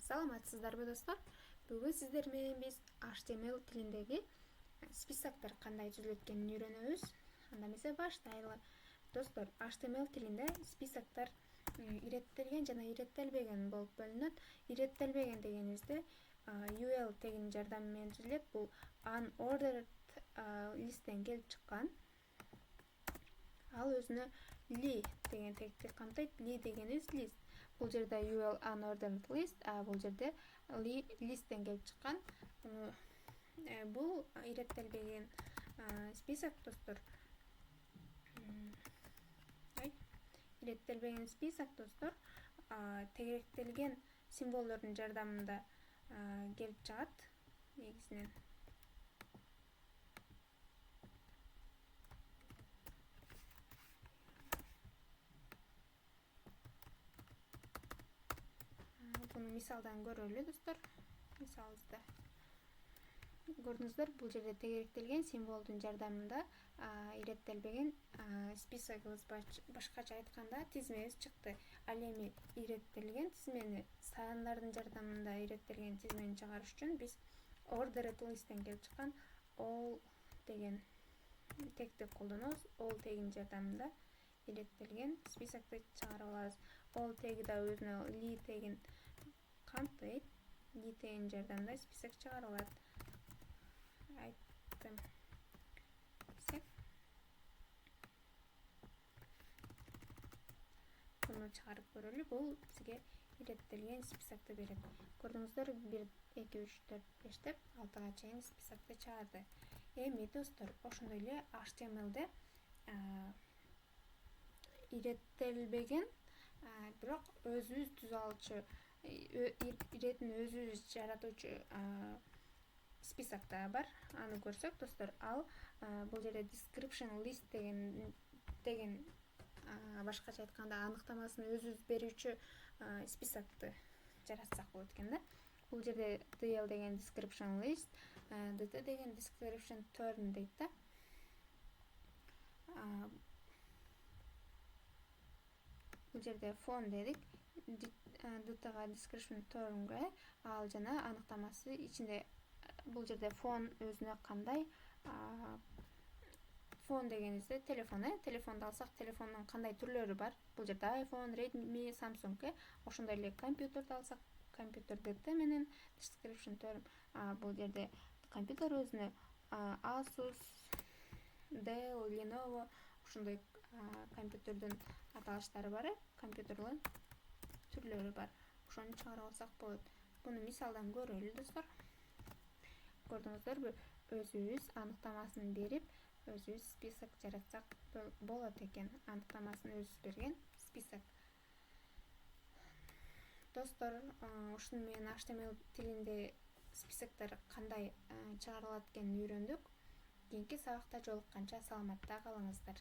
Саламатсыздарбы достор? Бүгүн сиздер менен биз HTML тилиндеги списоктор кандай түзүлөт экенин үйрөнөбүз. Анда эмесе баштайлы. Достор, HTML тилинде списоктор иреттелген жана иреттелбеген болуп бөлүнөт. Иреттелбеген дегенибизде UL тегинин жардамы менен түзүлөт. Бул unordered lisттен келип чыккан. Ал өзүнө li деген тегти камтыйт. Li дегенибиз лист. Бул жерде UL unordered list, бул жерде li lisттен келип чыккан. Бул иреттелбеген список достор. Иреттелбеген список достор тегеректелген символдордун жардамында келип чыгат негизинен. Буну мисалдан көрөлү достор. Мисалыбызда көрдүңүздөр, бул жерде тегеректелген символдун жардамында иреттелбеген списогубуз, башкача айтканда тизмебиз чыкты. Ал эми иреттелген тизмени, сандардын жардамында иреттелген тизмени чыгарыш үчүн биз ordered lisттен келип чыккан all деген тегти колдонобуз. All тегинин жардамында иреттелген списокду чыгарып алабыз. All теги да өзүнө li тегин камтыйт. Li тегинин жардамында список чыгарылат. Айттым. Буну чыгарып көрөлү. Бул бизге иреттелген списокту берет. Көрдүңүздөр, 1, 2, 3, 4, 5 деп 6га чейин списокту чыгарды. Эми достор, ошондой эле HTMLде иреттелбеген, бирок өзүбүз түзө алчу, иретін өзүбүз жаратуучу список да бар. Аны көрсөк достор, ал бул жерде description list деген башкача айтканда аныктамасын өзүбүз берүүчү списокту жаратсак болот экен да. Бул жерде DL деген description list, DT деген description term дейт да. Бул жерде font дедик. DT-га description term'ге ал жана аныктамасы ичинде. Бул жерде фон өзүнө кандай, фон дегенибизде телефонду алсак, телефондун кандай түрлөрү бар. Бул жерде iPhone, Redmi, Samsung. Ошондой эле компьютерди алсак, компьютер DT менен description term. Бул жерде компьютер өзүнө Asus, Dell, Lenovo ошондой компьютердин аталыштары бар, компьютердин түрлөрү бар. Ошону чыгарып алсак болот. Буну мисалдан көрөлү достор. Көрдүңүздөрбү, өзүбүз аныктамасын берип, өзүбүз список жаратсак болот экен. Аныктамасын өзүбүз берген список. Достор, ушуну менен HTML тилинде списоктор кандай чыгарылат экенин үйрөндүк. Кийинки сабакта жолукканча саламатта калыңыздар.